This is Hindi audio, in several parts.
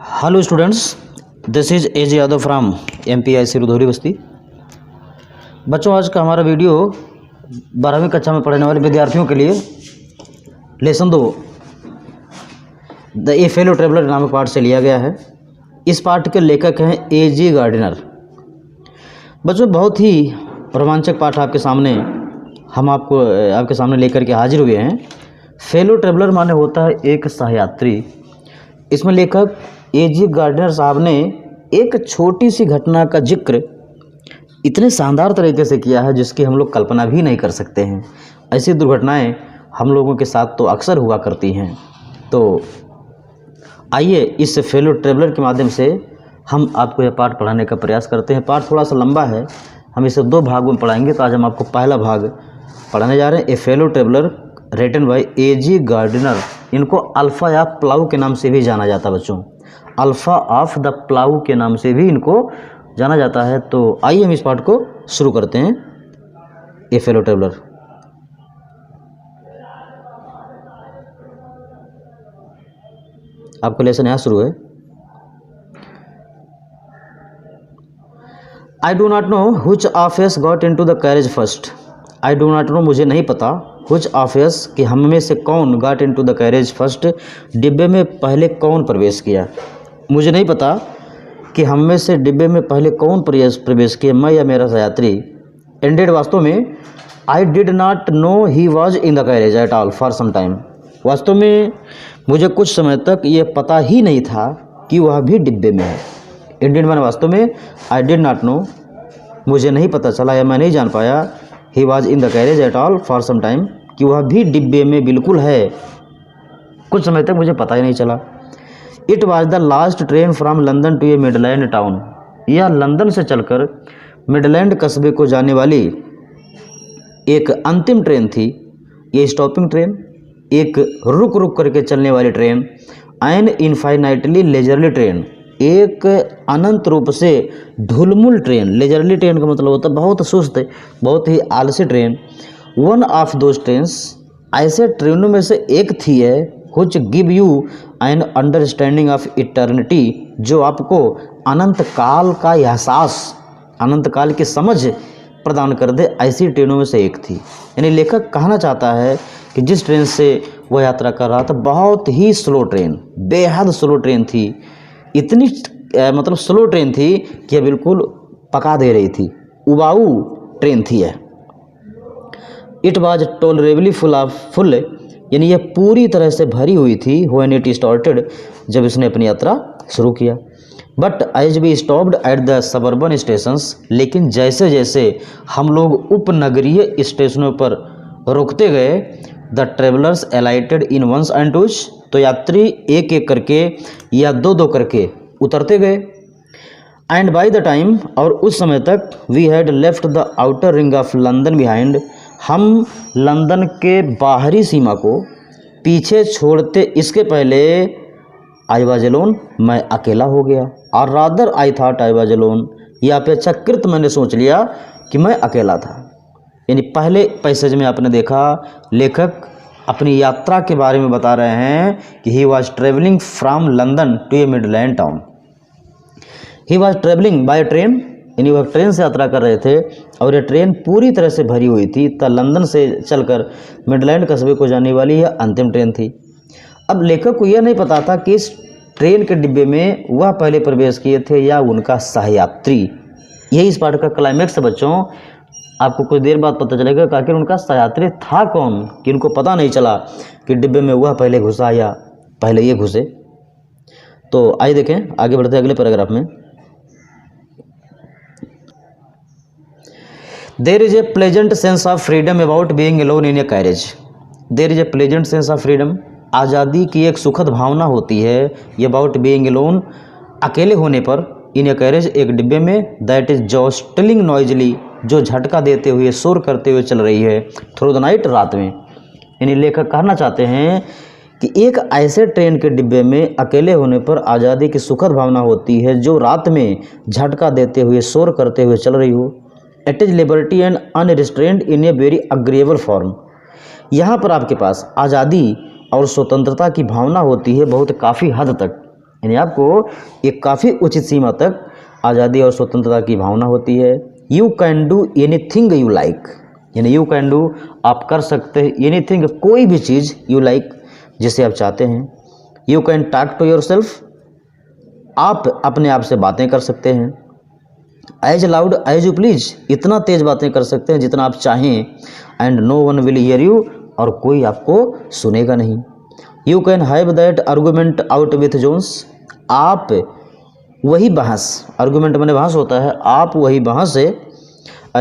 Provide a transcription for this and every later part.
हेलो स्टूडेंट्स, दिस इज़ एज यादव फ्राम MPIC रुधौली बस्ती। बच्चों, आज का हमारा वीडियो 12वीं कक्षा में पढ़ने वाले विद्यार्थियों के लिए lesson 2 the A fellow traveller नामक पाठ से लिया गया है। इस पाठ के लेखक हैं A.G. गार्डिनर। बच्चों, बहुत ही रोमांचक पाठ आपके सामने आपके सामने लेकर के हाजिर हुए हैं। फेलो ट्रेवलर माने होता है एक सहयात्री। इसमें लेखक A.G. गार्डिनर साहब ने एक छोटी सी घटना का जिक्र इतने शानदार तरीके से किया है जिसकी हम लोग कल्पना भी नहीं कर सकते हैं। ऐसी दुर्घटनाएं हम लोगों के साथ तो अक्सर हुआ करती हैं। तो आइए इस फेलो ट्रेवलर के माध्यम से हम आपको यह पाठ पढ़ाने का प्रयास करते हैं। पाठ थोड़ा सा लंबा है, हम इसे 2 भागों में पढ़ाएंगे। तो आज हम आपको पहला भाग पढ़ाने जा रहे हैं, a fellow traveller written by A.G. Gardiner. इनको अल्फ़ा ऑफ प्लाऊ के नाम से भी जाना जाता है बच्चों, अल्फ़ा ऑफ द प्लाऊ के नाम से भी इनको जाना जाता है। तो आइए हम इस पाठ को शुरू करते हैं, ए फेलो ट्रेवलर। आपका लेसन यहाँ शुरू है। I do not know which of us got into the carriage first. I do not know, मुझे नहीं पता, व्हिच ऑफ अस कि हम में से कौन, got into the carriage first, डिब्बे में पहले कौन प्रवेश किया। मुझे नहीं पता कि हम में से डिब्बे में पहले कौन प्रवेश किया, मैं या मेरा सहयात्री। एंडेड, वास्तव में I did not know he was in the carriage at all for some time. वास्तव में मुझे कुछ समय तक ये पता ही नहीं था कि वह भी डिब्बे में है। इंडेड मैंने वास्तव में, आई डिड नॉट नो, मुझे नहीं पता चला या मैं नहीं जान पाया, he was in the carriage at all for some time, कि वह भी डिब्बे में बिल्कुल है। कुछ समय तक मुझे पता ही नहीं चला। It was the last train from London to a Midland town. यह लंदन से चलकर मिडलैंड कस्बे को जाने वाली एक अंतिम ट्रेन थी। ये स्टॉपिंग ट्रेन, एक रुक रुक करके चलने वाली train, an infinitely leisurely train, एक अनंत रूप से ढुलमुल ट्रेन। लेजरली ट्रेन का मतलब होता है बहुत सुस्त, बहुत ही आलसी train. One of those trains, ऐसे ट्रेनों में से एक थी है, which give you an understanding of eternity, जो आपको अनंत काल का एहसास, अनंत काल की समझ प्रदान कर दे, ऐसी ट्रेनों में से एक थी। यानी लेखक कहना चाहता है कि जिस ट्रेन से वह यात्रा कर रहा था बहुत ही स्लो ट्रेन, बेहद स्लो ट्रेन थी। इतनी मतलब स्लो ट्रेन थी कि यह बिल्कुल पका दे रही थी, उबाऊ ट्रेन थी यह। इट वॉज टॉलरेबली फुल, यानी यह पूरी तरह से भरी हुई थी। व्हेन इट स्टार्टेड, जब इसने अपनी यात्रा शुरू किया। But as we stopped at the suburban stations, लेकिन जैसे जैसे हम लोग उपनगरीय स्टेशनों पर रुकते गए, the travellers alighted in ones and twos, तो यात्री एक एक करके या 2-2 करके उतरते गए। एंड बाय द टाइम, और उस समय तक, we had left the outer ring of London behind, हम लंदन के बाहरी सीमा को पीछे छोड़ते इसके पहले, आई वाज अलोन, मैं अकेला हो गया। और rather I thought I was alone, यह अपेक्षाकृत मैंने सोच लिया कि मैं अकेला था। यानी पहले पैसेज में आपने देखा लेखक अपनी यात्रा के बारे में बता रहे हैं कि he was travelling from London to a Midland town. He was travelling by train, यानी वह ट्रेन से यात्रा कर रहे थे और यह ट्रेन पूरी तरह से भरी हुई थी। तो लंदन से चलकर मिडलैंड कस्बे को जाने वाली यह अंतिम ट्रेन थी। अब लेखक को यह नहीं पता था कि इस ट्रेन के डिब्बे में वह पहले प्रवेश किए थे या उनका सहयात्री। यही इस पाठ का क्लाइमैक्स है बच्चों। आपको कुछ देर बाद पता चलेगा कि आखिर उनका सहयात्री था कौन, कि उनको पता नहीं चला कि डिब्बे में वह पहले घुसा या पहले ये घुसे। तो आइए देखें, आगे बढ़ते हैं अगले पैराग्राफ में। There is a pleasant sense of freedom about being alone in a carriage. There is a pleasant sense of freedom, आज़ादी की एक सुखद भावना होती है। ये अबाउट बीइंग अलोन, अकेले होने पर, इन ए कैरेज, एक डिब्बे में, दैट इज जॉस्टलिंग नॉइजली, जो झटका देते हुए, शोर करते हुए चल रही है, थ्रू द नाइट, रात में। यानी लेखक कहना चाहते हैं कि एक ऐसे ट्रेन के डिब्बे में अकेले होने पर आज़ादी की सुखद भावना होती है जो रात में झटका देते हुए, शोर करते हुए चल रही हो। It is liberty and unrestrained in a very agreeable form. यहाँ पर आपके पास आज़ादी और स्वतंत्रता की भावना होती है बहुत काफ़ी हद तक, यानी आपको एक काफ़ी उचित सीमा तक आज़ादी और स्वतंत्रता की भावना होती है। You can do anything you like, यानी यू कैन डू आप कर सकते हैं, एनीथिंग कोई भी चीज़, यू लाइक जिसे आप चाहते हैं। You can talk to yourself, आप अपने आप से बातें कर सकते हैं। As loud as you please, इतना तेज बातें कर सकते हैं जितना आप चाहें। And no one will hear you, और कोई आपको सुनेगा नहीं। You can have that argument out with Jones, आप वही बहस, आर्गूमेंट मैंने बहस होता है, आप वही बहस से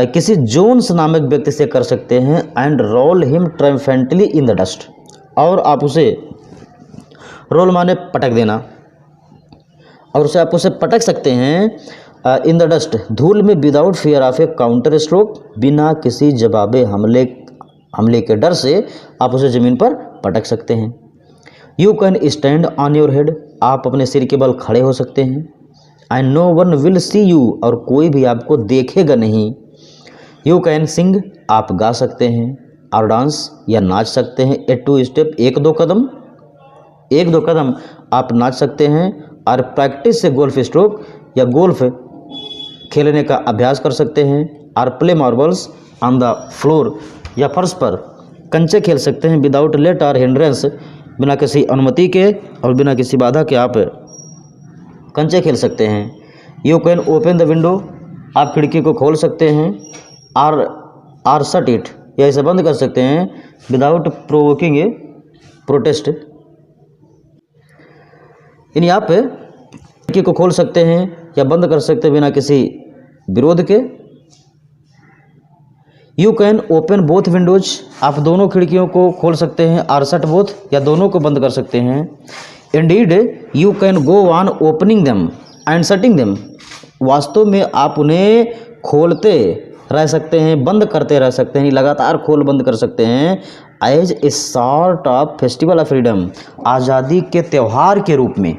किसी जोन्स नामक व्यक्ति से कर सकते हैं। And roll him triumphantly in the dust, और आप उसे, रोल माने पटक देना, और उसे आप उसे पटक सकते हैं इन द डस्ट, धूल में, without fear of A counter stroke, बिना किसी जवाबे हमले के डर से आप उसे ज़मीन पर पटक सकते हैं। You can stand on your head, आप अपने सिर के बल खड़े हो सकते हैं। And no one will see you, और कोई भी आपको देखेगा नहीं। यू कैन सिंग, आप गा सकते हैं। और डांस, या नाच सकते हैं। ए टू स्टेप, एक दो कदम आप नाच सकते हैं। और प्रैक्टिस से गोल्फ स्ट्रोक, या गोल्फ खेलने का अभ्यास कर सकते हैं। और play marbles on the floor, या फर्श पर कंचे खेल सकते हैं। विदाउट लेट और हिंड्रेंस, बिना किसी अनुमति के और बिना किसी बाधा के आप कंचे खेल सकते हैं। You can open the window, आप खिड़की को खोल सकते हैं। आर शट इट, या इसे बंद कर सकते हैं। विदाउट प्रोवोकिंग ए प्रोटेस्ट, यानी आप खिड़की को खोल सकते हैं या बंद कर सकते हैं बिना किसी विरोध के। You can open both Windows, आप दोनों खिड़कियों को खोल सकते हैं। आर शट बोथ, या दोनों को बंद कर सकते हैं। Indeed you can go on opening them and shutting them, वास्तव में आप उन्हें खोलते रह सकते हैं, बंद करते रह सकते हैं, लगातार खोल बंद कर सकते हैं। As a sort of festival of freedom, आज़ादी के त्यौहार के रूप में,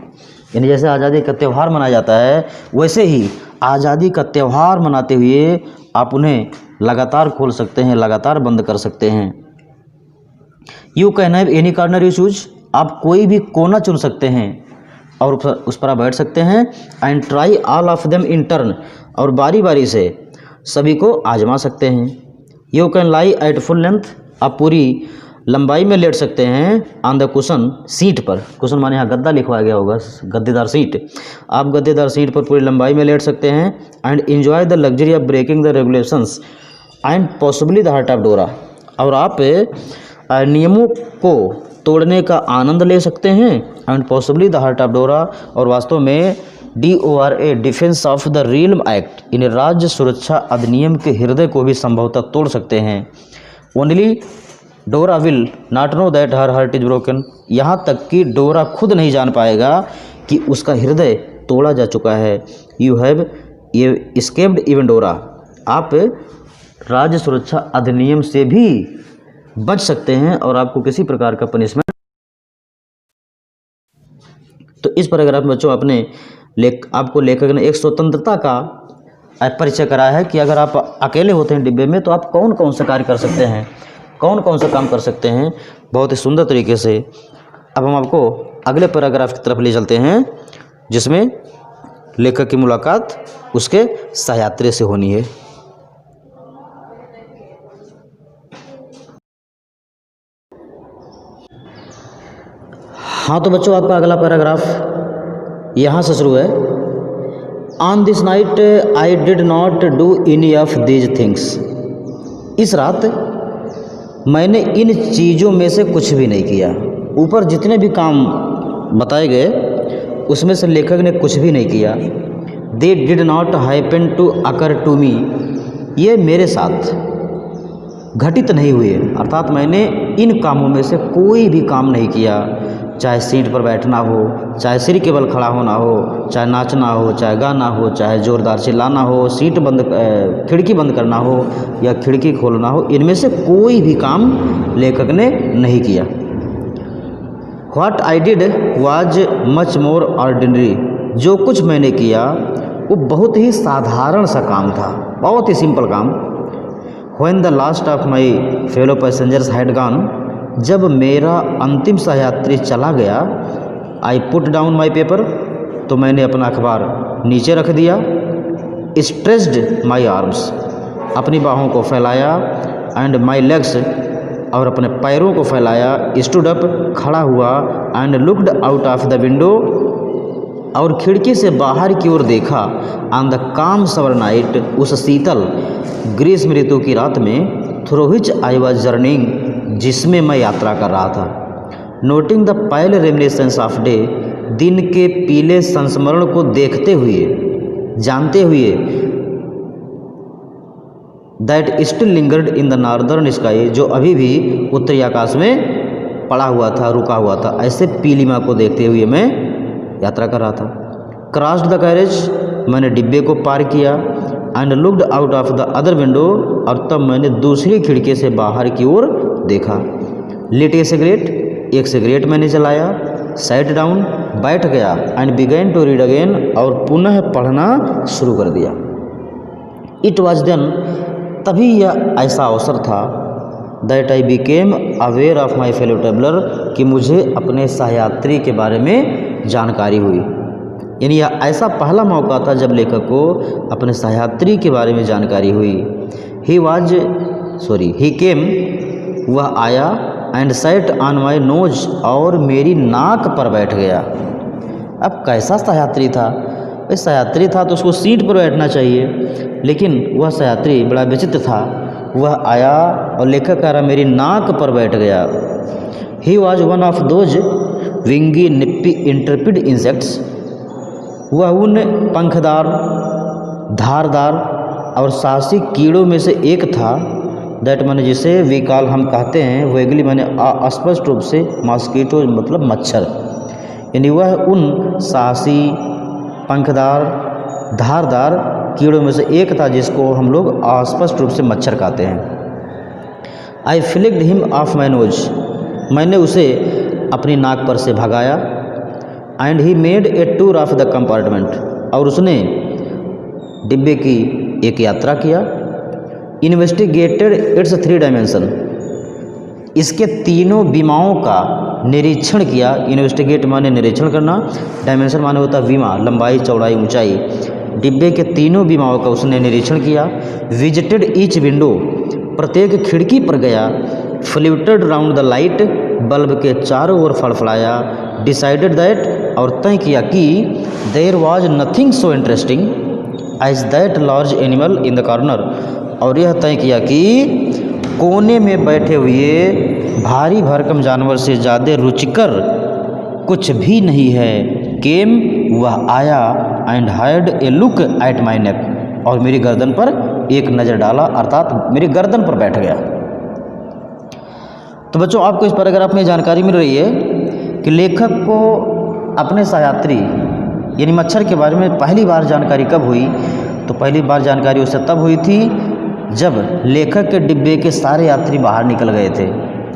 यानी जैसे आज़ादी का त्यौहार मनाया जाता है, वैसे ही आज़ादी का त्यौहार मनाते हुए आप उन्हें लगातार खोल सकते हैं, लगातार बंद कर सकते हैं। You can have any corner you choose, आप कोई भी कोना चुन सकते हैं और उस पर आप बैठ सकते हैं। And try all of them in turn, और बारी बारी से सभी को आजमा सकते हैं। You can lie at full length, आप पूरी लंबाई में लेट सकते हैं। ऑन द कुशन, सीट पर, कुशन माने यहाँ गद्दा लिखवाया गया होगा, गद्देदार सीट, आप गद्देदार सीट पर पूरी लंबाई में लेट सकते हैं। And enjoy the luxury of breaking the regulations and possibly the heart of Dora, और आप नियमों को तोड़ने का आनंद ले सकते हैं। And possibly the heart of Dora, और वास्तव में DORA, defence of the realm act, इन राज्य सुरक्षा अधिनियम के हृदय को भी संभवतः तोड़ सकते हैं। ओनली डोरा will not know that her heart is broken, यहाँ तक कि डोरा खुद नहीं जान पाएगा कि उसका हृदय तोड़ा जा चुका है। यू हैव एस्केप्ड इवन डोरा, आप राज्य सुरक्षा अधिनियम से भी बच सकते हैं और आपको किसी प्रकार का पनिशमेंट। तो इस पैराग्राफ में बच्चों आपको लेखक ने एक स्वतंत्रता का परिचय कराया है कि अगर आप अकेले होते हैं डिब्बे में तो आप कौन कौन सा कार्य कर सकते हैं, कौन कौन सा काम कर सकते हैं, बहुत ही सुंदर तरीके से। अब हम आपको अगले पैराग्राफ की तरफ ले चलते हैं जिसमें लेखक की मुलाकात उसके सहयात्री से होनी है। हाँ तो बच्चों आपका अगला पैराग्राफ यहाँ से शुरू है। On this night I did not do any of these things, इस रात मैंने इन चीज़ों में से कुछ भी नहीं किया। ऊपर जितने भी काम बताए गए उसमें से लेखक ने कुछ भी नहीं किया। They did not happen to occur to me, ये मेरे साथ घटित नहीं हुए, अर्थात मैंने इन कामों में से कोई भी काम नहीं किया। चाहे सीट पर बैठना हो, चाहे सिर के बल खड़ा होना हो, चाहे नाचना हो, चाहे गाना हो, चाहे ज़ोरदार चिल्लाना हो, खिड़की बंद करना हो या खिड़की खोलना हो, इनमें से कोई भी काम लेखक ने नहीं किया। What I did was much more ordinary, जो कुछ मैंने किया वो बहुत ही साधारण सा काम था, बहुत ही सिंपल काम। When the last of my fellow passengers had gone, जब मेरा अंतिम सहयात्री चला गया, I put down my paper, तो मैंने अपना अखबार नीचे रख दिया। स्ट्रेच्ड माई आर्म्स, अपनी बाहों को फैलाया। एंड माई लेग्स, और अपने पैरों को फैलाया। स्टूड अप, खड़ा हुआ। And looked out of the window, और खिड़की से बाहर की ओर देखा। ऑन द काम समर नाइट, उस शीतल ग्रीष्म ऋतु की रात में। Through which I was journeying, जिसमें मैं यात्रा कर रहा था। Noting the pile reminiscence of day, दिन के पीले संस्मरण को देखते हुए, जानते हुए। That still lingered in the northern sky, जो अभी भी उत्तरी आकाश में पड़ा हुआ था, रुका हुआ था। ऐसे पीलिमा को देखते हुए मैं यात्रा कर रहा था। क्रॉस्ड द कैरेज, मैंने डिब्बे को पार किया। And looked out of the other window, और तब मैंने दूसरी खिड़की से बाहर की ओर देखा। लिट ए सिगरेट, एक सिगरेट मैंने जलाया। सैट डाउन, बैठ गया। And began to read again, और पुनः पढ़ना शुरू कर दिया। इट वॉज देन, तभी यह ऐसा अवसर था। That I became aware of my fellow traveller, कि मुझे अपने सहयात्री के बारे में जानकारी हुई। यानी यह ऐसा पहला मौका था जब लेखक को अपने सहयात्री के बारे में जानकारी हुई। ही केम, वह आया। And sat on my nose, और मेरी नाक पर बैठ गया। अब कैसा सहयात्री था? भाई सहयात्री था तो उसको सीट पर बैठना चाहिए, लेकिन वह सहयात्री बड़ा विचित्र था। वह आया और लेखक कह रहा मेरी नाक पर बैठ गया। He was one of those wingy nippy intrepid insects, वह उन पंखदार, धारदार और साहसी कीड़ों में से एक था। दैट मैंने जिसे विकाल हम कहते हैं, वेगली मैंने अस्पष्ट रूप से मॉस्किटो मतलब मच्छर, यानी वह उन साहसी, पंखदार, धारदार कीड़ों में से एक था जिसको हम लोग अस्पष्ट रूप से मच्छर कहते हैं। I flicked him off my nose, मैंने उसे अपनी नाक पर से भगाया। And he made a tour of the compartment, और उसने डिब्बे की एक यात्रा किया। इन्वेस्टिगेटेड इट्स 3 डायमेंशन, इसके तीनों विमाओं का निरीक्षण किया। इन्वेस्टिगेट माने निरीक्षण करना, डायमेंशन माने होता है विमा, लंबाई, चौड़ाई, ऊंचाई। डिब्बे के तीनों विमाओं का उसने निरीक्षण किया। विजिटेड ईच विंडो, प्रत्येक खिड़की पर गया। Fluted round the light, bulb के चारों ओर फड़फड़ाया। डिसाइडेड दैट, और तय किया कि there was nothing so interesting as that large animal in the corner, और यह तय किया कि कोने में बैठे हुए भारी भरकम जानवर से ज़्यादा रुचिकर कुछ भी नहीं है। केम, वह आया। And had a look at my neck, और मेरी गर्दन पर एक नज़र डाला, अर्थात मेरी गर्दन पर बैठ गया। तो बच्चों आपको इस पैराग्राफ में जानकारी मिल रही है कि लेखक को अपने सहयात्री यानी मच्छर के बारे में पहली बार जानकारी कब हुई? तो पहली बार जानकारी उससे तब हुई थी जब लेखक के डिब्बे के सारे यात्री बाहर निकल गए थे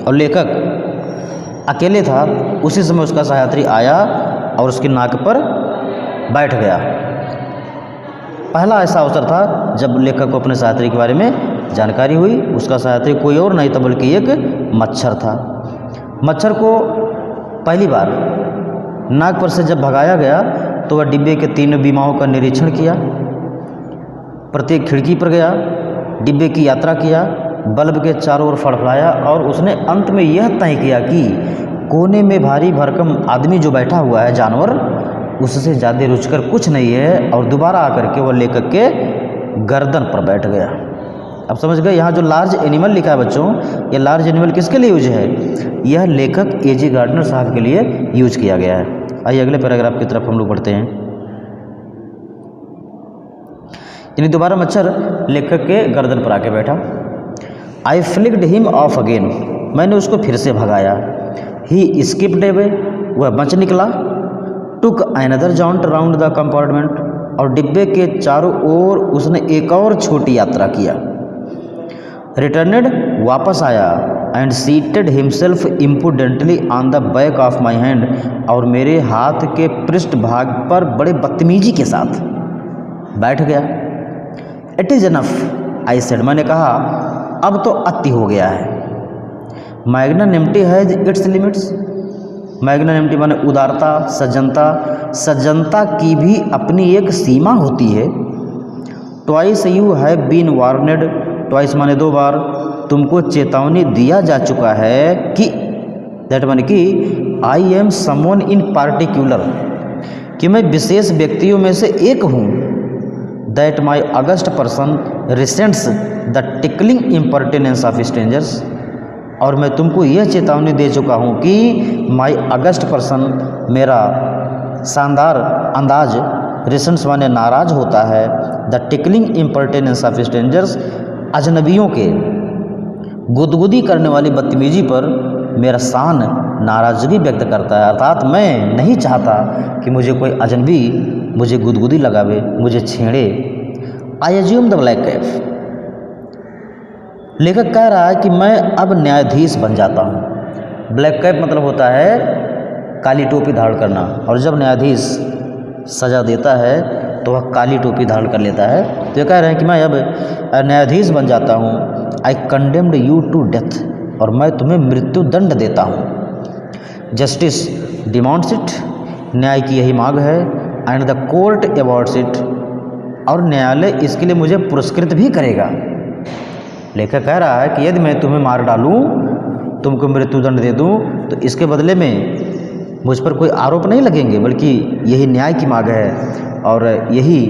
और लेखक अकेले था। उसी समय उसका सहयात्री आया और उसकी नाक पर बैठ गया। पहला ऐसा अवसर था जब लेखक को अपने सहयात्री के बारे में जानकारी हुई। उसका सहयात्री कोई और नहीं था बल्कि एक मच्छर था। मच्छर को पहली बार नाक पर से जब भगाया गया तो वह डिब्बे के 3 विमाओं का निरीक्षण किया, प्रत्येक खिड़की पर गया, डिब्बे की यात्रा किया, बल्ब के चारों ओर फड़फड़ाया और उसने अंत में यह तय किया कि कोने में भारी भरकम आदमी जो बैठा हुआ है जानवर, उससे ज़्यादा रुचकर कुछ नहीं है। और दोबारा आकर के वह लेखक के गर्दन पर बैठ गया। अब समझ गए यहाँ जो लार्ज एनिमल लिखा है बच्चों, ये लार्ज एनिमल किसके लिए यूज है? यह लेखक ए.जी. गार्डनर साहब के लिए यूज किया गया है। आइए अगले पैराग्राफ की तरफ हम लोग बढ़ते हैं। यानी दोबारा मच्छर लेखक के गर्दन पर आके बैठा। आई फ्लिक्ड हिम ऑफ अगेन, मैंने उसको फिर से भगाया। ही स्किप्ड अवे, वह बच निकला। Took another joint round the compartment, और डिब्बे के चारों ओर उसने एक और छोटी यात्रा किया। रिटर्नेड, वापस आया। And seated himself impudently on the back of my hand, और मेरे हाथ के पृष्ठ भाग पर बड़े बदतमीजी के साथ बैठ गया। It is enough I said, मैंने कहा अब तो अति हो गया है। Magnanimity has its limits, magnanimity माने उदारता, सज्जनता। सज्जनता की भी अपनी एक सीमा होती है। Twice you have been warned, twice माने 2 बार, तुमको चेतावनी दिया जा चुका है कि, दैट माने कि I am someone in particular, कि मैं विशेष व्यक्तियों में से एक हूँ। That my august person resents the tickling impertinence of strangers, और मैं तुमको यह चेतावनी दे चुका हूँ कि माई अगस्ट पर्सन, मेरा शानदार अंदाज, रिसेंट्स माने नाराज होता है, the tickling impertinence of strangers, अजनबियों के गुदगुदी करने वाली बदतमीजी पर मेरा शान नाराज़गी व्यक्त करता है। अर्थात मैं नहीं चाहता कि मुझे कोई अजनबी मुझे गुदगुदी लगावे, मुझे छेड़े। I assume the black cap, लेखक कह रहा है कि मैं अब न्यायाधीश बन जाता हूँ। ब्लैक कैप मतलब होता है काली टोपी धारण करना, और जब न्यायाधीश सज़ा देता है तो वह काली टोपी धारण कर लेता है। तो ये कह रहे हैं कि मैं अब न्यायाधीश बन जाता हूँ। आई कंडेम्ड यू टू डेथ, और मैं तुम्हें मृत्यु दंड देता हूँ। जस्टिस डिमांड्स इट, न्याय की यही मांग है। And the court awards it, और न्यायालय इसके लिए मुझे पुरस्कृत भी करेगा। लेखक कह रहा है कि यदि मैं तुम्हें मार डालूं, तुमको मृत्युदंड दे दूं, तो इसके बदले में मुझ पर कोई आरोप नहीं लगेंगे, बल्कि यही न्याय की मांग है, और यही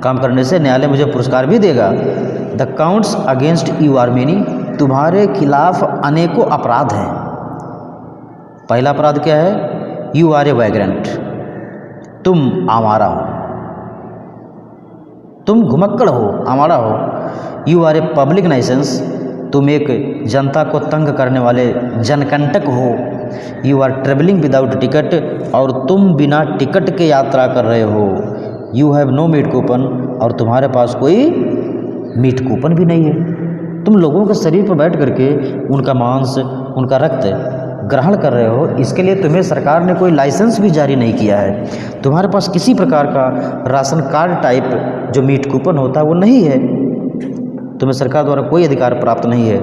काम करने से न्यायालय मुझे पुरस्कार भी देगा। The counts against you are many, तुम्हारे खिलाफ अनेकों अपराध हैं। पहला अपराध क्या है? यू आर ए वैग्रेंट, तुम आवारा हो, तुम घुमक्कड़ हो, आवारा हो। You are a public nuisance, तुम एक जनता को तंग करने वाले जनकंटक हो। You are travelling without ticket, और तुम बिना टिकट के यात्रा कर रहे हो। You have no meat coupon, और तुम्हारे पास कोई मीट कूपन भी नहीं है। तुम लोगों के शरीर पर बैठ करके उनका मांस, उनका रक्त ग्रहण कर रहे हो, इसके लिए तुम्हें सरकार ने कोई लाइसेंस भी जारी नहीं किया है। तुम्हारे पास किसी प्रकार का राशन कार्ड टाइप जो मीट कूपन होता है वो नहीं है। तुम्हें सरकार द्वारा कोई अधिकार प्राप्त नहीं है।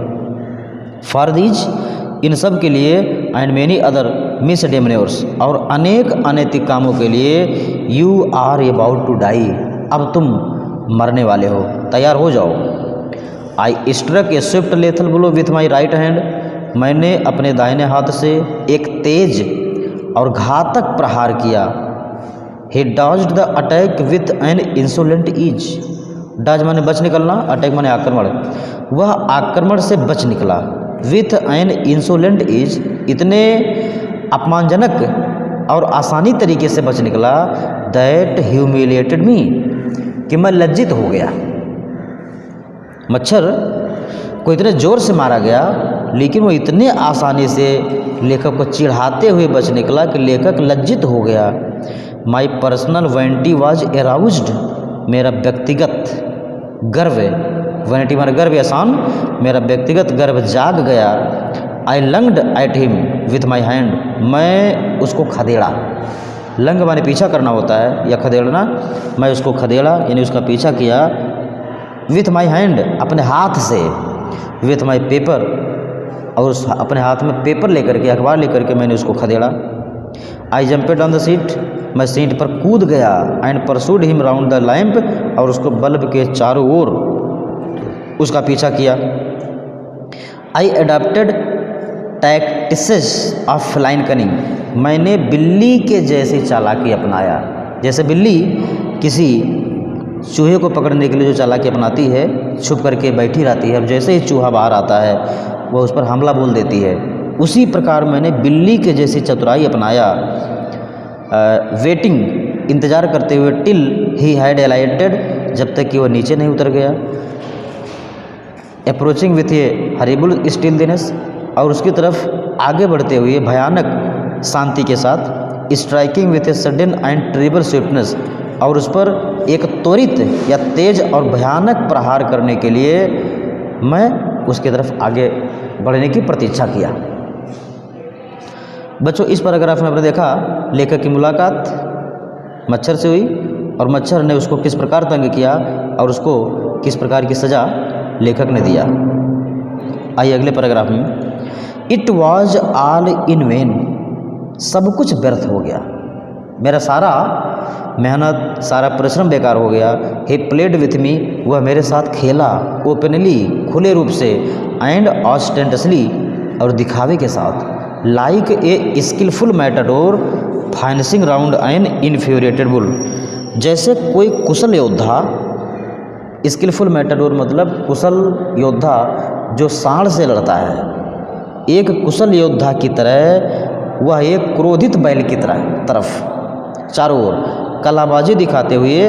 फॉर दीज, इन सब के लिए, एंड मेनी अदर मिसडेमेनर्स, और अनेक अनैतिक कामों के लिए, you are about to die, अब तुम मरने वाले हो, तैयार हो जाओ। I struck a swift lethal blow with my right hand, मैंने अपने दाहिने हाथ से एक तेज और घातक प्रहार किया। He dodged the attack with an insolent ease, dodge माने बच निकलना, अटैक माने आक्रमण, वह आक्रमण से बच निकला। विथ एन इंसोलेंट ईज, इतने अपमानजनक और आसानी तरीके से बच निकला। दैट ह्यूमिलिएटेड मी, कि मैं लज्जित हो गया। मच्छर को इतने ज़ोर से मारा गया, लेकिन वो इतने आसानी से लेखक को चिढ़ाते हुए बच निकला कि लेखक लज्जित हो गया। माई पर्सनल वैनिटी वॉज एराउज्ड, मेरा व्यक्तिगत गर्व, वैनिटी माने गर्व आसान, मेरा व्यक्तिगत गर्व जाग गया। I lunged at him with my hand, मैं उसको खदेड़ा, लंग माने पीछा करना होता है या खदेड़ना, मैं उसको खदेड़ा यानी उसका पीछा किया। विथ माई हैंड, अपने हाथ से। विथ माई पेपर, और उस अपने हाथ में पेपर लेकर के, अखबार लेकर के मैंने उसको खदेड़ा। आई जंपेड ऑन द सीट, मैं सीट पर कूद गया। And pursued him round the lamp, और उसको बल्ब के चारों ओर उसका पीछा किया। आई अडॉप्टेड टैक्टिसेस ऑफ फ्लाइन कनिंग, मैंने बिल्ली के जैसी चालाकी अपनाया। जैसे बिल्ली किसी चूहे को पकड़ने के लिए जो चालाकी अपनाती है, छुप करके बैठी रहती है, और जैसे ही चूहा बाहर आता है वह उस पर हमला बोल देती है, उसी प्रकार मैंने बिल्ली के जैसी चतुराई अपनाया। वेटिंग, इंतज़ार करते हुए, टिल ही हैड एलाइटेड, जब तक कि वह नीचे नहीं उतर गया। अप्रोचिंग विथ ए हरिबुल स्टिलनेस, और उसकी तरफ आगे बढ़ते हुए भयानक शांति के साथ। Striking with a sudden and terrible swiftness, और उस पर एक त्वरित या तेज और भयानक प्रहार करने के लिए मैं उसकी तरफ आगे बढ़ने की प्रतीक्षा किया। बच्चों, इस पैराग्राफ में आपने देखा लेखक की मुलाकात मच्छर से हुई, और मच्छर ने उसको किस प्रकार तंग किया, और उसको किस प्रकार की सज़ा लेखक ने दिया। आइए अगले पैराग्राफ में। It was all in when, सब कुछ व्यर्थ हो गया, मेरा सारा मेहनत, सारा परिश्रम बेकार हो गया। ही प्लेड विथ मी, वह मेरे साथ खेला, ओपनली, खुले रूप से, एंड ऑस्टेंटसली, और दिखावे के साथ, like a skilful matador finishing round an infuriated bull, जैसे कोई कुशल योद्धा, स्किलफुल मैटाडोर मतलब कुशल योद्धा जो सांड से लड़ता है, एक कुशल योद्धा की तरह वह एक क्रोधित बैल की तरफ चारों ओर कलाबाजी दिखाते हुए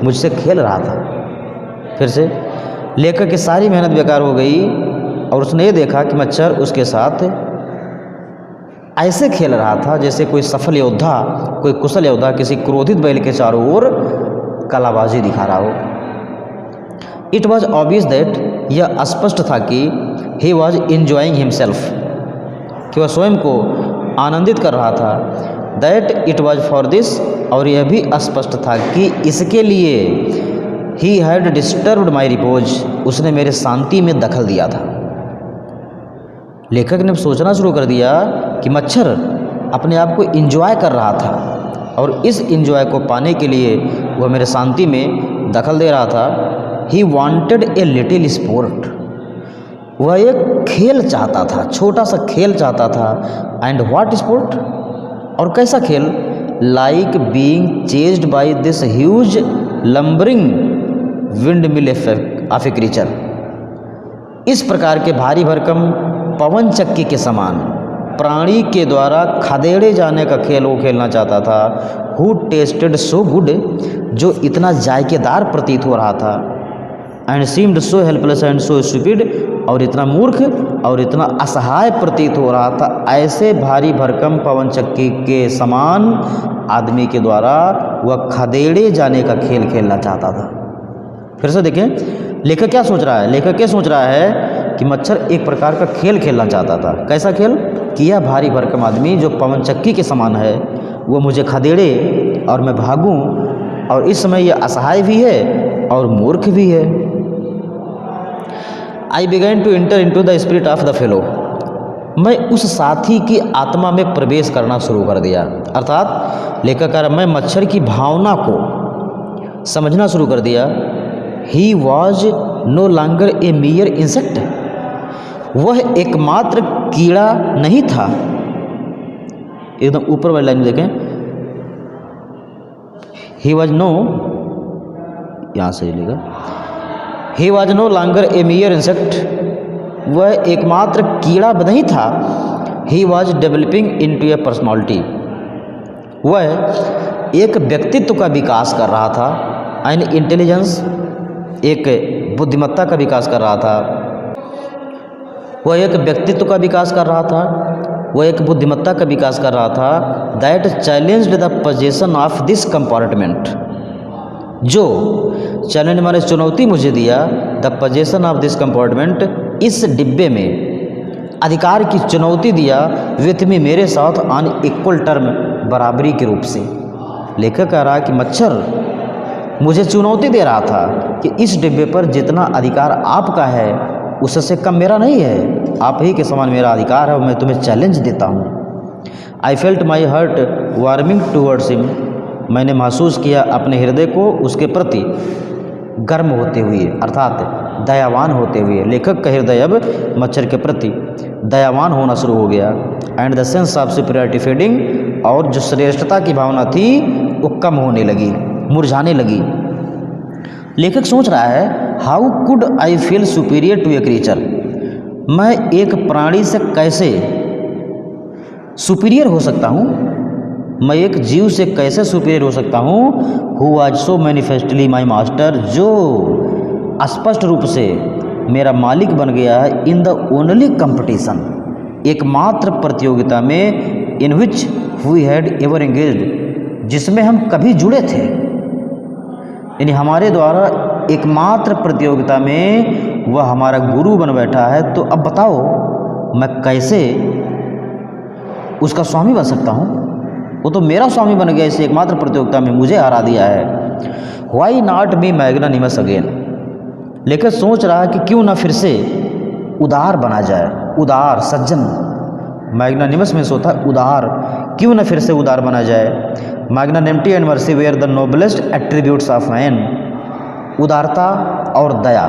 मुझसे खेल रहा था। फिर से लेखक की सारी मेहनत बेकार हो गई और उसने ये देखा कि मच्छर उसके साथ ऐसे खेल रहा था जैसे कोई सफल योद्धा, कोई कुशल योद्धा किसी क्रोधित बैल के चारों ओर कलाबाजी दिखा रहा हो। इट वॉज ऑब्वियस दैट, यह स्पष्ट था कि ही वॉज इंजॉइंग हिमसेल्फ, कि वह स्वयं को आनंदित कर रहा था। That it was for this, और यह भी स्पष्ट था कि इसके लिए he had disturbed my repose, उसने मेरे शांति में दखल दिया था। लेखक ने सोचना शुरू कर दिया कि मच्छर अपने आप को इंजॉय कर रहा था और इस इंजॉय को पाने के लिए वह मेरे शांति में दखल दे रहा था। He wanted a little sport, वह एक खेल चाहता था, छोटा सा खेल चाहता था। एंड व्हाट स्पोर्ट, और कैसा खेल? Like being chased by this huge lumbering windmill of a creature, इस प्रकार के भारी भरकम पवन चक्की के समान प्राणी के द्वारा खदेड़े जाने का खेल वो खेलना चाहता था। हु टेस्टेड सो गुड, जो इतना जायकेदार प्रतीत हो रहा था। And seemed so helpless and so stupid, और इतना मूर्ख और इतना असहाय प्रतीत हो रहा था, ऐसे भारी भरकम पवन चक्की के समान आदमी के द्वारा वह खदेड़े जाने का खेल खेलना चाहता था। फिर से देखें लेखक क्या सोच रहा है। लेखक क्या सोच रहा है कि मच्छर एक प्रकार का खेल खेलना चाहता था। कैसा खेल? कि यह भारी भरकम आदमी जो पवन चक्की के समान है वो मुझे खदेड़े और मैं भागूं, और इस समय यह असहाय भी है और मूर्ख भी है। I began to enter into the spirit of the fellow, मैं उस साथी की आत्मा में प्रवेश करना शुरू कर दिया। अर्थात लेखक कह रहा, मैं मच्छर की भावना को समझना शुरू कर दिया। He was no longer a mere insect, वह एकमात्र कीड़ा नहीं था। एकदम ऊपर वाली लाइन में देखें, ही वॉज नो, यहाँ से लिखा, he was no longer a mere insect, वह एकमात्र कीड़ा नहीं था। He was developing into a personality, वह एक व्यक्तित्व का विकास कर रहा था। एन इंटेलिजेंस, एक बुद्धिमत्ता का विकास कर रहा था। वह एक व्यक्तित्व का विकास कर रहा था, वह एक बुद्धिमत्ता का विकास कर रहा था। That challenged the position of this compartment, जो चैलेंज माने चुनौती मुझे दिया। The position of this compartment, इस डिब्बे में अधिकार की चुनौती दिया। विथ मी, मेरे साथ, ऑन इक्वल टर्म, बराबरी के रूप से। लेखक कह रहा कि मच्छर मुझे चुनौती दे रहा था कि इस डिब्बे पर जितना अधिकार आपका है उससे कम मेरा नहीं है, आप ही के समान मेरा अधिकार है और मैं तुम्हें चैलेंज देता हूँ। I felt my hurt warming towards him, मैंने महसूस किया अपने हृदय को उसके प्रति गर्म होते हुए, अर्थात दयावान होते हुए। लेखक का हृदय अब मच्छर के प्रति दयावान होना शुरू हो गया। And the sense of superiority fading, और जो श्रेष्ठता की भावना थी वो कम होने लगी, मुरझाने लगी। लेखक सोच रहा है, how could I feel superior to a creature, मैं एक प्राणी से कैसे सुपीरियर हो सकता हूँ, मैं एक जीव से कैसे सुपीरियर हो सकता हूँ। Who was so manifestly my master, जो स्पष्ट रूप से मेरा मालिक बन गया है। इन द ओनली कंपटीशन, एकमात्र प्रतियोगिता में, in which we had ever engaged, जिसमें हम कभी जुड़े थे, यानी हमारे द्वारा एकमात्र प्रतियोगिता में वह हमारा गुरु बन बैठा है। तो अब बताओ मैं कैसे उसका स्वामी बन सकता हूँ? वो तो मेरा स्वामी बन गया इस एकमात्र प्रतियोगिता में, मुझे हरा दिया है। Why not be magnanimous again, लेकिन सोच रहा है कि क्यों ना फिर से उदार बना जाए, उदार, सज्जन। मैग्नानिमस में सोता है उदार, क्यों न फिर से उदार बना जाए। Magnanimity and mercy were the noblest attributes of man. उदारता और दया,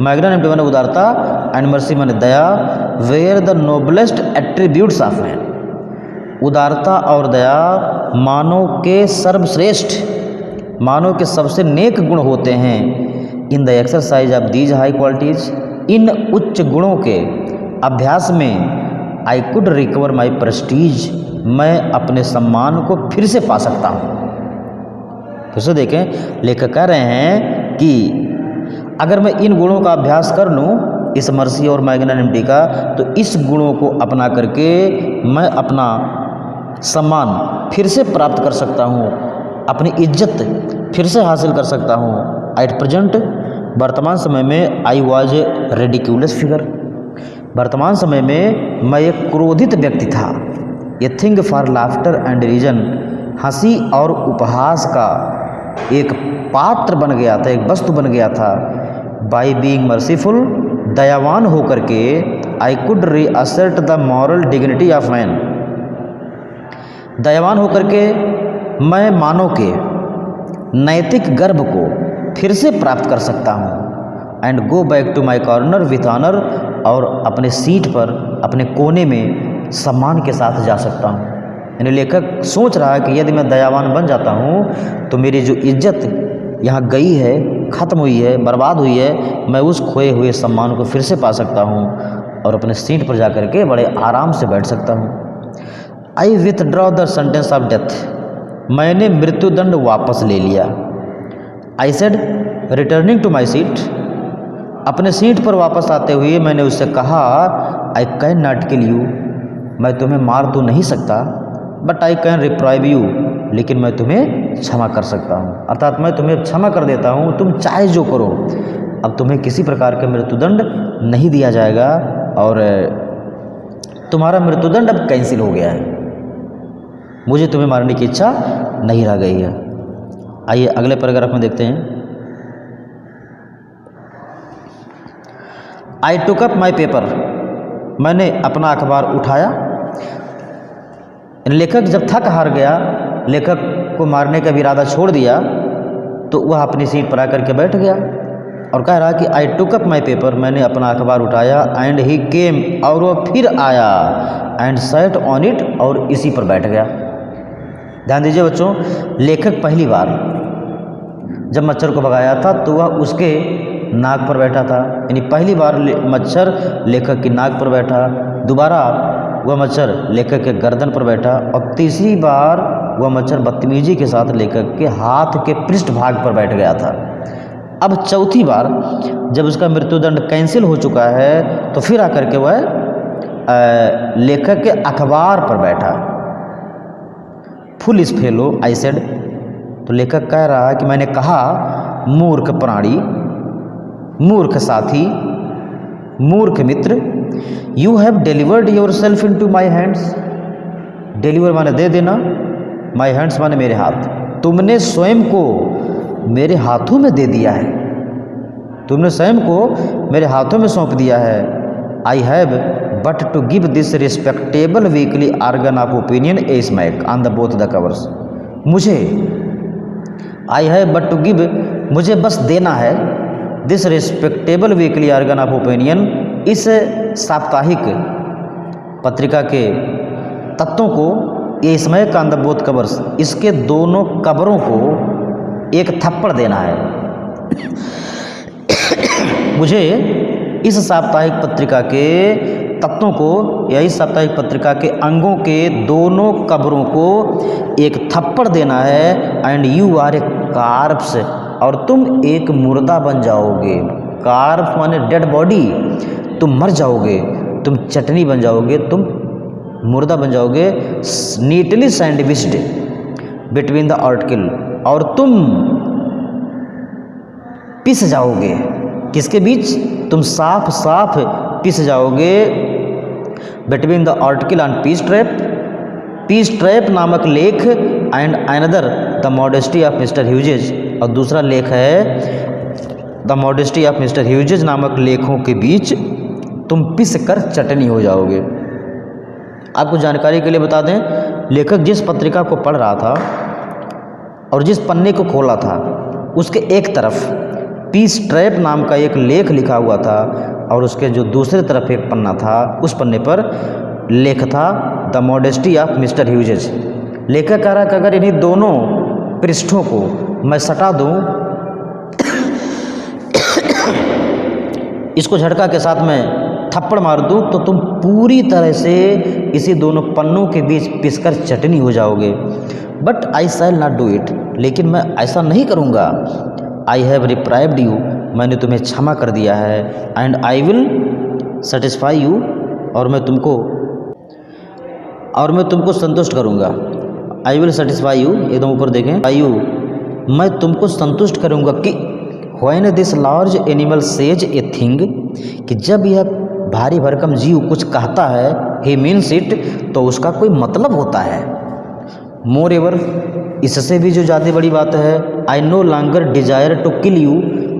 मैग्नानिमिटी माने उदारता एंड मर्सी माने दया, were the noblest attributes of man. उदारता और दया मानव के सर्वश्रेष्ठ, मानव के सबसे नेक गुण होते हैं। In the exercise of these high qualities, इन उच्च गुणों के अभ्यास में I could recover my prestige, मैं अपने सम्मान को फिर से पा सकता हूँ। फिर से देखें, लेखक कह रहे हैं कि अगर मैं इन गुणों का अभ्यास कर लूँ, इस मर्सी और मैग्नानिमिटी का, तो इस गुणों को अपना करके मैं अपना सम्मान फिर से प्राप्त कर सकता हूँ, अपनी इज्जत फिर से हासिल कर सकता हूँ। एट प्रेजेंट, वर्तमान समय में आई वॉज रेडिक्यूलस फिगर, वर्तमान समय में मैं एक क्रोधित व्यक्ति था। A thing for laughter and reason, हंसी और उपहास का एक पात्र बन गया था, एक वस्तु बन गया था। बाई बीइंग मर्सीफुल, दयावान होकर के, I could reassert the moral dignity of man, दयावान होकर के मैं मानव के नैतिक गर्व को फिर से प्राप्त कर सकता हूँ। And go back to my corner with honour, और अपने सीट पर, अपने कोने में सम्मान के साथ जा सकता हूँ। यानी लेखक सोच रहा है कि यदि मैं दयावान बन जाता हूँ तो मेरी जो इज्जत यहाँ गई है, ख़त्म हुई है, बर्बाद हुई है, मैं उस खोए हुए सम्मान को फिर से पा सकता हूँ और अपने सीट पर जा कर के बड़े आराम से बैठ सकता हूँ। I withdraw the sentence of death, मैंने मृत्युदंड वापस ले लिया। I said returning to my seat, अपने सीट पर वापस आते हुए मैंने उससे कहा, I can not kill you, मैं तुम्हें मार तो नहीं सकता, but I can reprieve you, लेकिन मैं तुम्हें क्षमा कर सकता हूँ, अर्थात मैं तुम्हें क्षमा कर देता हूँ, तुम चाहे जो करो, अब तुम्हें किसी प्रकार का मृत्युदंड नहीं दिया जाएगा और तुम्हारा मृत्युदंड अब कैंसिल हो गया है, मुझे तुम्हें मारने की इच्छा नहीं रह गई है। आइए अगले पैराग्राफ में देखते हैं। आई टुक अप माई पेपर, मैंने अपना अखबार उठाया। लेखक जब थक हार गया, लेखक को मारने का भी इरादा छोड़ दिया, तो वह अपनी सीट पर आकर के बैठ गया और कह रहा कि आई टुक अप माई पेपर, मैंने अपना अखबार उठाया। एंड ही केम, और वह फिर आया। एंड सैट ऑन इट, और इसी पर बैठ गया। ध्यान दीजिए बच्चों, लेखक पहली बार जब मच्छर को भगाया था तो वह उसके नाक पर बैठा था, यानी पहली बार मच्छर लेखक की नाक पर बैठा, दोबारा वह मच्छर लेखक के गर्दन पर बैठा, और तीसरी बार वह मच्छर बदतमीजी के साथ लेखक के हाथ के पृष्ठभाग पर बैठ गया था। अब चौथी बार जब उसका मृत्युदंड कैंसिल हो चुका है तो फिर आकर के वह लेखक के अखबार पर बैठा। Full is fellow I said, तो लेखक कह रहा है कि मैंने कहा, मूर्ख प्राणी, मूर्ख साथी, मूर्ख मित्र, you have delivered yourself into my hands, deliver माने दे देना, माई हैंड्स माने मेरे हाथ, तुमने स्वयं को मेरे हाथों में दे दिया है, तुमने स्वयं को मेरे हाथों में सौंप दिया है। I have but to give this respectable weekly organ of opinion a smack on the both the covers, मुझे I have but to give, मुझे बस देना है, this respectable weekly organ of opinion, इस साप्ताहिक पत्रिका के तत्वों को, ये smack on the both covers, इसके दोनों कवरों को एक थप्पड़ देना है। मुझे इस साप्ताहिक पत्रिका के तत्वों को या इस साप्ताहिक पत्रिका के अंगों के दोनों कब्रों को एक थप्पड़ देना है। And you are a corpse, और तुम एक मुर्दा बन जाओगे। कार्प्स माने डेड बॉडी, तुम मर जाओगे, तुम चटनी बन जाओगे, तुम मुर्दा बन जाओगे। Neatly sandwiched between the article, और तुम पिस जाओगे, किसके बीच, तुम साफ साफ पिस जाओगे। Between the article on peace trap नामक लेख and another the modesty of mister Hughes, और दूसरा लेख है the modesty of mister Hughes नामक लेखों के बीच तुम पिस कर चटनी हो जाओगे। आपको जानकारी के लिए बता दें, लेखक जिस पत्रिका को पढ़ रहा था और जिस पन्ने को खोला था उसके एक तरफ पीस ट्रैप नाम का एक लेख लिखा हुआ था और उसके जो दूसरे तरफ एक पन्ना था, उस पन्ने पर लेख था द मॉडेस्टी ऑफ मिस्टर ह्यूजेज। लेखक कह रहा कि अगर इन्हीं दोनों पृष्ठों को मैं सटा दूं, इसको झटका के साथ मैं थप्पड़ मार दूं, तो तुम पूरी तरह से इसी दोनों पन्नों के बीच पिसकर चटनी हो जाओगे। But I shall not do it, लेकिन मैं ऐसा नहीं करूँगा। आई हैव रिप्राइव्ड यू, मैंने तुम्हें क्षमा कर दिया है। And I will satisfy you, और मैं तुमको संतुष्ट करूँगा। आई विल सेटिस्फाई यू, एकदम ऊपर देखें, आई यू, मैं तुमको संतुष्ट करूँगा कि when this large animal says a thing, कि जब यह भारी भरकम जीव कुछ कहता है, ही मीन्स इट, तो उसका कोई मतलब होता है। मोर एवर, इससे भी जो ज़्यादा बड़ी बात है, I no longer desire to kill you,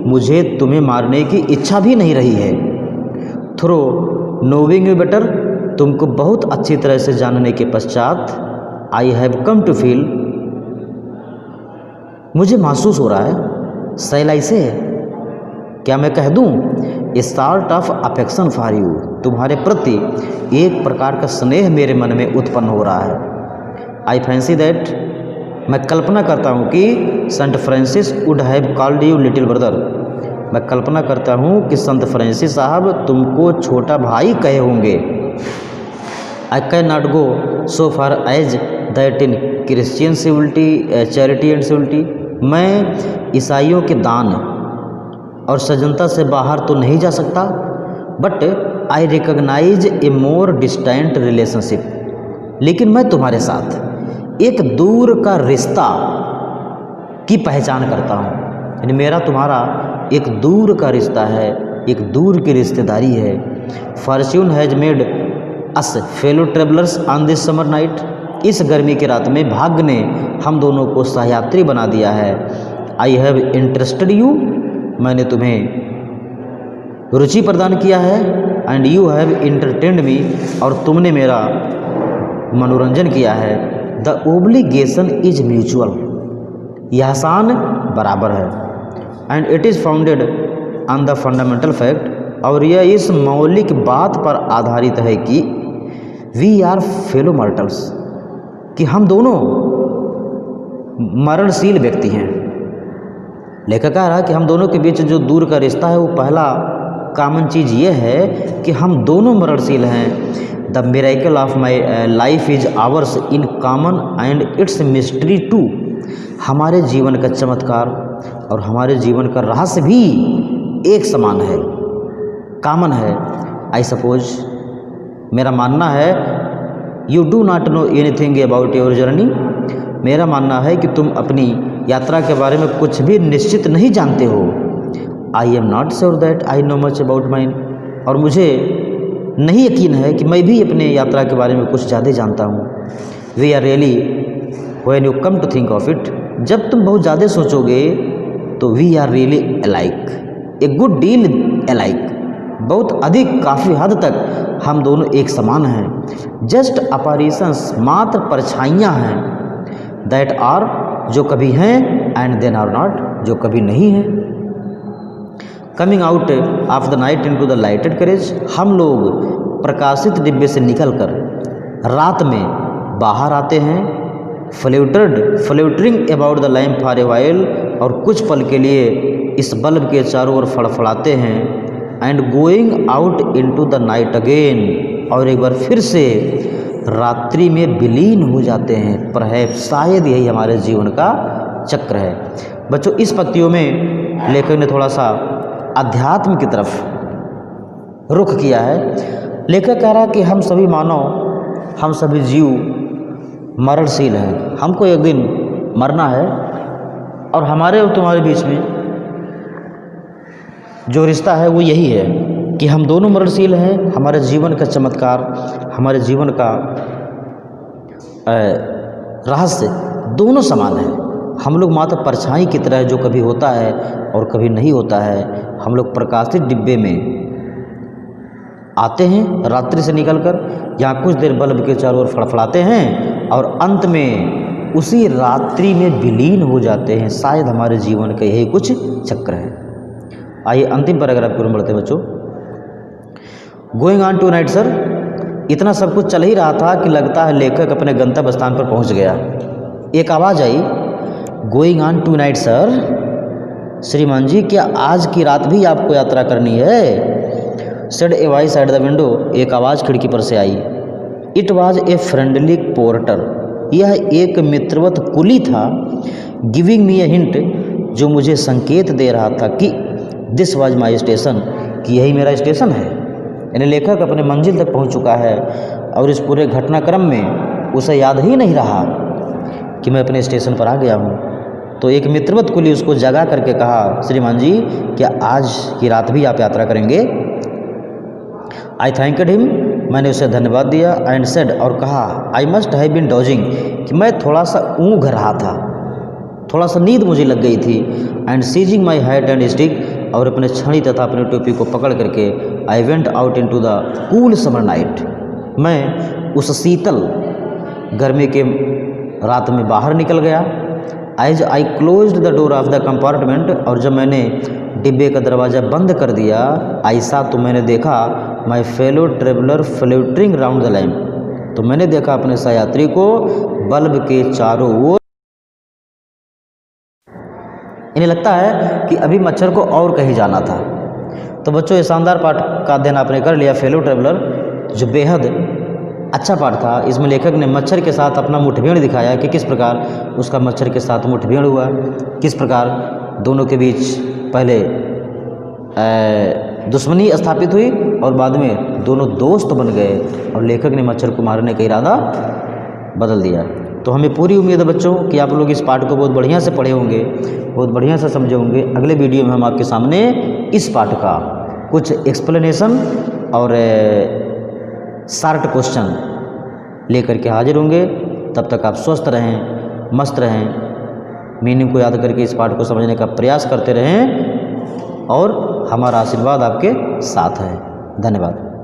मुझे तुम्हें मारने की इच्छा भी नहीं रही है। थ्रो नोविंग यू बेटर, तुमको बहुत अच्छी तरह से जानने के पश्चात, I have come to feel, मुझे महसूस हो रहा है, सैलाई से, क्या मैं कह दूं, ए sort of affection for you, तुम्हारे प्रति एक प्रकार का स्नेह मेरे मन में उत्पन्न हो रहा है। आई फैंसी दैट, मैं कल्पना करता हूँ कि Saint Francis would have called you little brother, मैं कल्पना करता हूँ कि संत फ्रांसिस साहब तुमको छोटा भाई कहे होंगे। I can not go so far as that in Christian civility, charity and civility, मैं ईसाइयों के दान और सज्जनता से बाहर तो नहीं जा सकता, but I recognise a more distant relationship, लेकिन मैं तुम्हारे साथ एक दूर का रिश्ता की पहचान करता हूँ। यानी मेरा तुम्हारा एक दूर का रिश्ता है, एक दूर की रिश्तेदारी है। Fortune has made us fellow travellers on this summer night, इस गर्मी की रात में भाग्य ने हम दोनों को सहयात्री बना दिया है। आई हैव इंटरेस्टेड यू, मैंने तुम्हें रुचि प्रदान किया है। एंड यू हैव इंटरटेन्ड मी, और तुमने मेरा मनोरंजन किया है। द ओब्लिगेशन इज म्यूचुअल, यह एहसान बराबर है। And it is founded on the fundamental fact, और यह इस मौलिक बात पर आधारित है कि वी आर फेलो मॉर्टल्स, कि हम दोनों मरणशील व्यक्ति हैं। लेखक कह रहा है कि हम दोनों के बीच जो दूर का रिश्ता है, वो पहला कॉमन चीज़ ये है कि हम दोनों मरणशील हैं। The miracle of my life is ours in common and its mystery too, हमारे जीवन का चमत्कार और हमारे जीवन का रहस्य भी एक समान है, कॉमन है। आई सपोज, मेरा मानना है, you do not know anything about your journey, मेरा मानना है कि तुम अपनी यात्रा के बारे में कुछ भी निश्चित नहीं जानते हो। I am not sure that I know much about mine, और मुझे नहीं यकीन है कि मैं भी अपने यात्रा के बारे में कुछ ज़्यादा जानता हूँ। We are really when you come to think of it, जब तुम बहुत ज़्यादा सोचोगे तो we are really alike, a good deal alike, बहुत अधिक, काफ़ी हद तक हम दोनों एक समान हैं। जस्ट अपैरेशंस, मात्र परछाइयाँ हैं। दैट आर, जो कभी हैं, एंड देन आर नॉट, जो कभी नहीं हैं। Coming out of the night into the lighted carriage, हम लोग प्रकाशित डिब्बे से निकलकर रात में बाहर आते हैं। Fluttering about the lamp for a while, और कुछ पल के लिए इस बल्ब के चारों ओर फड़फड़ाते हैं। And going out into the night again, और एक बार फिर से रात्रि में विलीन हो जाते हैं। परहैप्स, शायद यही हमारे जीवन का चक्र है। बच्चों, इस पंक्तियों में लेखक ने थोड़ा सा अध्यात्म की तरफ रुख किया है। लेखक कह रहा कि हम सभी मानव, हम सभी जीव मरणशील हैं, हमको एक दिन मरना है, और हमारे और तुम्हारे बीच में जो रिश्ता है वो यही है कि हम दोनों मरणशील हैं। हमारे जीवन का चमत्कार, हमारे जीवन का रहस्य दोनों समान है। हम लोग मात्र परछाई की तरह, जो कभी होता है और कभी नहीं होता है। हम लोग प्रकाशित डिब्बे में आते हैं रात्रि से निकलकर, यहाँ कुछ देर बल्ब के चारों ओर फड़फड़ाते हैं और अंत में उसी रात्रि में विलीन हो जाते हैं। शायद हमारे जीवन का यही कुछ चक्र है। आइए अंतिम पैराग्राफ की ओर बढ़ते हैं बच्चों। Going on tonight sir, इतना सब कुछ चल ही रहा था कि लगता है लेखक अपने गंतव्य स्थान पर पहुंच गया। एक आवाज़ आई, going on tonight sir, श्रीमान जी क्या आज की रात भी आपको यात्रा करनी है? Said a voice at the window, एक आवाज़ खिड़की पर से आई। It was a friendly porter, यह एक मित्रवत कुली था। गिविंग मी ए हिंट, जो मुझे संकेत दे रहा था कि दिस वॉज माई स्टेशन, कि यही मेरा स्टेशन है। यानी लेखक अपने मंजिल तक पहुंच चुका है और इस पूरे घटनाक्रम में उसे याद ही नहीं रहा कि मैं अपने स्टेशन पर आ गया हूँ। तो एक मित्रवत कुली उसको जगा करके कहा, श्रीमान जी क्या आज की रात भी आप यात्रा करेंगे? आई थैंकड हिम, मैंने उसे धन्यवाद दिया। एंड सेड, और कहा, I must have been dodging, कि मैं थोड़ा सा ऊँघ रहा था, थोड़ा सा नींद मुझे लग गई थी। And seizing my hat and stick, और अपने छड़ी तथा अपने टोपी को पकड़ करके I went out into the cool summer night, मैं उस शीतल गर्मी के रात में बाहर निकल गया। As I closed the door of the compartment, और जब मैंने डिब्बे का दरवाज़ा बंद कर दिया, ऐसा तो मैंने देखा my fellow traveller fluttering round the lamp, तो मैंने देखा अपने सहयात्री को बल्ब के चारों ओर। इन्हें लगता है कि अभी मच्छर को और कहीं जाना था। तो बच्चों ये शानदार पाठ का अध्ययन आपने कर लिया, फेलो ट्रेवलर, जो बेहद अच्छा पाठ था। इसमें लेखक ने मच्छर के साथ अपना मुठभेड़ दिखाया कि किस प्रकार उसका मच्छर के साथ मुठभेड़ हुआ, किस प्रकार दोनों के बीच पहले दुश्मनी स्थापित हुई और बाद में दोनों दोस्त बन गए और लेखक ने मच्छर को मारने का इरादा बदल दिया। तो हमें पूरी उम्मीद है बच्चों कि आप लोग इस पाठ को बहुत बढ़िया से पढ़े होंगे, बहुत बढ़िया से समझे होंगे। अगले वीडियो में हम आपके सामने इस पाठ का कुछ एक्सप्लेनेशन और शार्ट क्वेश्चन लेकर के हाजिर होंगे। तब तक आप स्वस्थ रहें, मस्त रहें, मीनिंग को याद करके इस पाठ को समझने का प्रयास करते रहें और हमारा आशीर्वाद आपके साथ है। धन्यवाद।